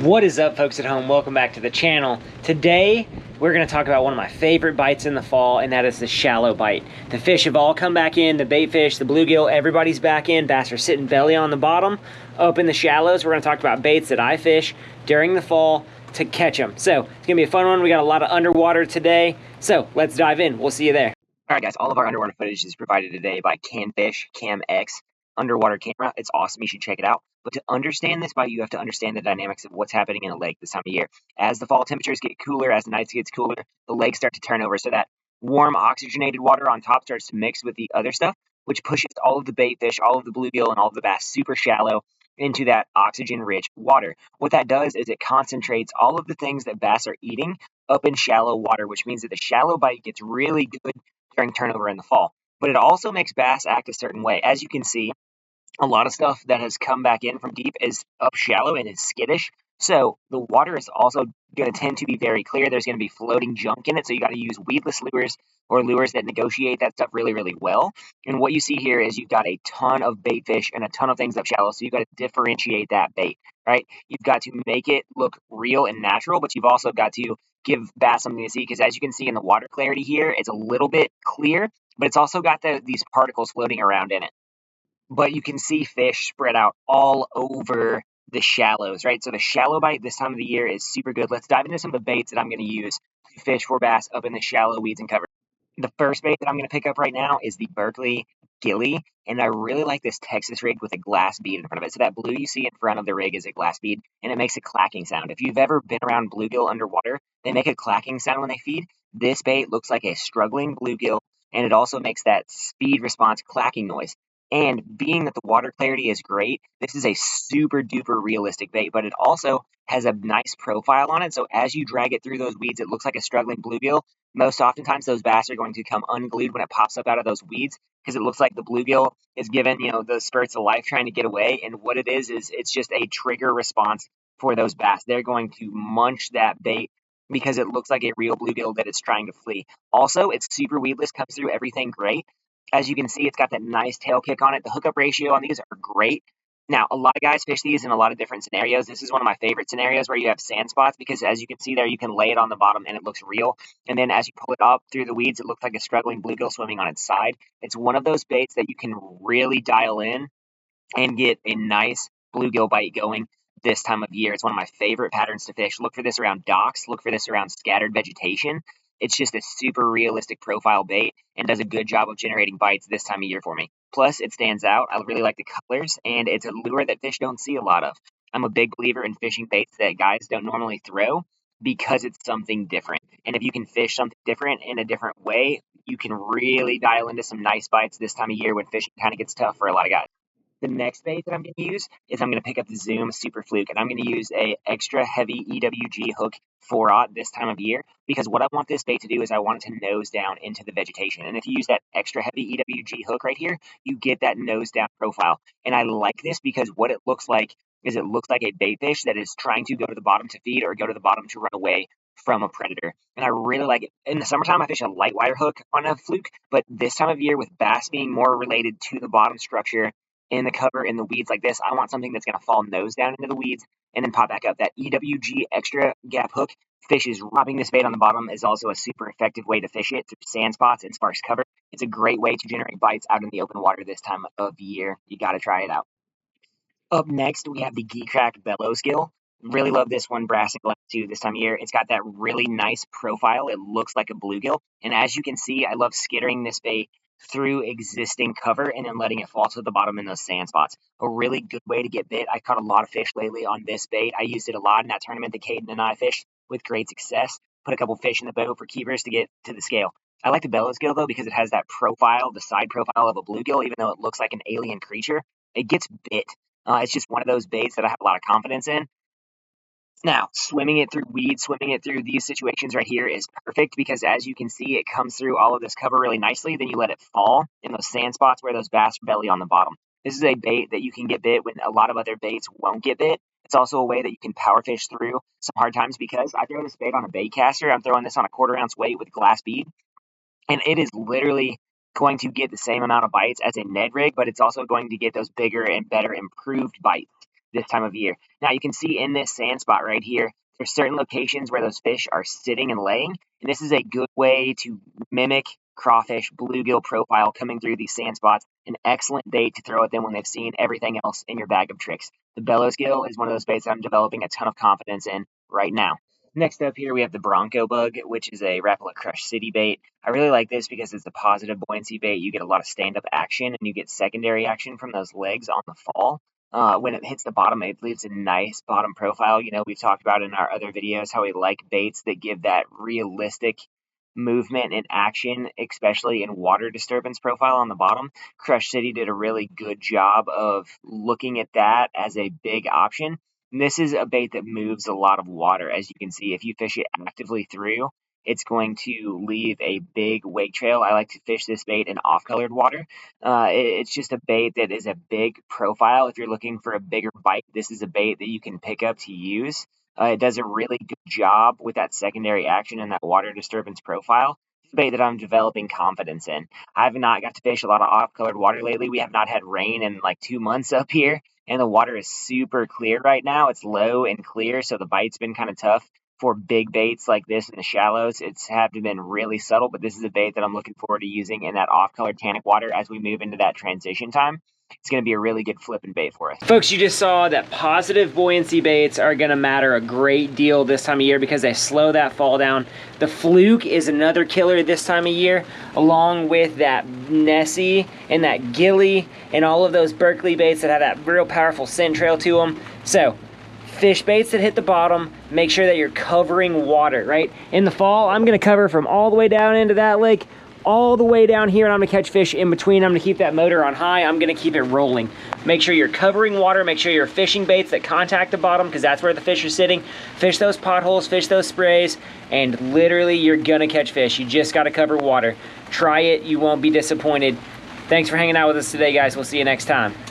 What is up, folks at home? Welcome back to the channel. Today we're going to talk about one of my favorite bites in the fall, and that is the shallow bite. The fish have all come back in, the bait fish, the bluegill, everybody's back in. Bass are sitting belly on the bottom up in the shallows. We're going to talk about baits that I fish during the fall to catch them. So it's going to be a fun one. We got a lot of underwater today, so let's dive in. We'll see you there. All right, guys, all of our underwater footage is provided today by Canfish Cam-X underwater camera. It's awesome. You should check it out. But to understand this bite, you have to understand the dynamics of what's happening in a lake this time of year. As the fall temperatures get cooler, as the nights gets cooler, the lakes start to turn over. So that warm oxygenated water on top starts to mix with the other stuff, which pushes all of the bait fish, all of the bluegill, and all of the bass super shallow into that oxygen-rich water. What that does is it concentrates all of the things that bass are eating up in shallow water, which means that the shallow bite gets really good during turnover in the fall. But it also makes bass act a certain way. As you can see, a lot of stuff that has come back in from deep is up shallow and is skittish. So the water is also going to tend to be very clear. There's going to be floating junk in it. So you got to use weedless lures or lures that negotiate that stuff really, really well. And what you see here is you've got a ton of bait fish and a ton of things up shallow. So you've got to differentiate that bait, right? You've got to make it look real and natural, but you've also got to give bass something to see, because as you can see in the water clarity here, it's a little bit clear, but it's also got these particles floating around in it. But you can see fish spread out all over the shallows, right? So the shallow bite this time of the year is super good. Let's dive into some of the baits that I'm going to use to fish for bass up in the shallow weeds and cover. The first bait that I'm going to pick up right now is the Berkley Gilly, and I really like this Texas rig with a glass bead in front of it. So that blue you see in front of the rig is a glass bead, and it makes a clacking sound. If you've ever been around bluegill underwater, they make a clacking sound when they feed. This bait looks like a struggling bluegill, and it also makes that speed response clacking noise. And being that the water clarity is great, this is a super duper realistic bait, but it also has a nice profile on it. So as you drag it through those weeds, it looks like a struggling bluegill. Most oftentimes those bass are going to come unglued when it pops up out of those weeds, because it looks like the bluegill is given, the spurts of life trying to get away. And what it is it's just a trigger response for those bass. They're going to munch that bait because it looks like a real bluegill that is trying to flee. Also, it's super weedless, comes through everything great. As you can see, it's got that nice tail kick on it. The hookup ratio on these are great. Now, a lot of guys fish these in a lot of different scenarios. This is one of my favorite scenarios where you have sand spots, because as you can see there, you can lay it on the bottom and it looks real. And then as you pull it up through the weeds, it looks like a struggling bluegill swimming on its side. It's one of those baits that you can really dial in and get a nice bluegill bite going this time of year. It's one of my favorite patterns to fish. Look for this around docks. Look for this around scattered vegetation. It's just a super realistic profile bait and does a good job of generating bites this time of year for me. Plus, it stands out. I really like the colors, and it's a lure that fish don't see a lot of. I'm a big believer in fishing baits that guys don't normally throw, because it's something different. And if you can fish something different in a different way, you can really dial into some nice bites this time of year when fishing kind of gets tough for a lot of guys. The next bait that I'm going to use is I'm going to pick up the Zoom Super Fluke, and I'm going to use a extra heavy EWG hook 4/0 this time of year, because what I want this bait to do is I want it to nose down into the vegetation. And if you use that extra heavy EWG hook right here, you get that nose down profile. And I like this because what it looks like is it looks like a bait fish that is trying to go to the bottom to feed or go to the bottom to run away from a predator. And I really like it. In the summertime, I fish a light wire hook on a fluke, but this time of year, with bass being more related to the bottom structure in the cover in the weeds like this, I want something that's going to fall nose down into the weeds and then pop back up. That EWG extra gap hook fishes robbing this bait on the bottom is also a super effective way to fish it through sand spots and sparse cover. It's a great way to generate bites out in the open water this time of year. You got to try it out. Up next, we have the Geecrack Bellows Gill. Really love this one, brass and glass too, this time of year. It's got that really nice profile. It looks like a bluegill. And as you can see, I love skittering this bait through existing cover and then letting it fall to the bottom in those sand spots. A really good way to get bit. I caught a lot of fish lately on this bait. I used it a lot in that tournament that Caden and I fished with great success. Put a couple fish in the boat for keepers to get to the scale. I like the Bellows Gill though, because it has that profile, the side profile of a bluegill, even though it looks like an alien creature. It gets bit. It's just one of those baits that I have a lot of confidence in. Now, swimming it through weeds, swimming it through these situations right here is perfect, because as you can see, it comes through all of this cover really nicely. Then you let it fall in those sand spots where those bass are belly on the bottom. This is a bait that you can get bit when a lot of other baits won't get bit. It's also a way that you can power fish through some hard times, because I throw this bait on a bait caster. I'm throwing this on a 1/4 ounce weight with glass bead, and it is literally going to get the same amount of bites as a Ned rig, but it's also going to get those bigger and better improved bites. this time of year. Now you can see in this sand spot right here, there's certain locations where those fish are sitting and laying, and this is a good way to mimic crawfish, bluegill profile coming through these sand spots. An excellent bait to throw at them when they've seen everything else in your bag of tricks. The bellows gill is one of those baits that I'm developing a ton of confidence in right now. Next up here, we have the Bronco Bug, which is a Rapala Crush City bait. I really like this because it's a positive buoyancy bait. You get a lot of stand-up action, and you get secondary action from those legs on the fall. When it hits the bottom, it leaves a nice bottom profile. You know, we've talked about in our other videos how we like baits that give that realistic movement and action, especially in water disturbance profile on the bottom. Crush City did a really good job of looking at that as a big option. And this is a bait that moves a lot of water. As you can see, if you fish it actively through, it's going to leave a big wake trail. I like to fish this bait in off-colored water. It's just a bait that is a big profile. If you're looking for a bigger bite, this is a bait that you can pick up to use. It does a really good job with that secondary action and that water disturbance profile. It's a bait that I'm developing confidence in. I have not got to fish a lot of off-colored water lately. We have not had rain in like 2 months up here, and the water is super clear right now. It's low and clear, so the bite's been kind of tough. For big baits like this in the shallows, it's have been really subtle, but this is a bait that I'm looking forward to using in that off-colored tannic water as we move into that transition time. It's going to be a really good flipping bait for us. Folks, you just saw that positive buoyancy baits are going to matter a great deal this time of year because they slow that fall down. The Fluke is another killer this time of year, along with that Nessie and that Gilly and all of those Berkley baits that have that real powerful scent trail to them. So, fish baits that hit the bottom, make sure that you're covering water, right? In the fall, I'm going to cover from all the way down into that lake all the way down here, and I'm gonna catch fish in between. I'm gonna keep that motor on high. I'm gonna keep it rolling. Make sure you're covering water. Make sure you're fishing baits that contact the bottom because that's where the fish are sitting. Fish those potholes, fish those sprays, and literally you're gonna catch fish. You just gotta cover water. Try it, you won't be disappointed. Thanks for hanging out with us today, guys. We'll see you next time.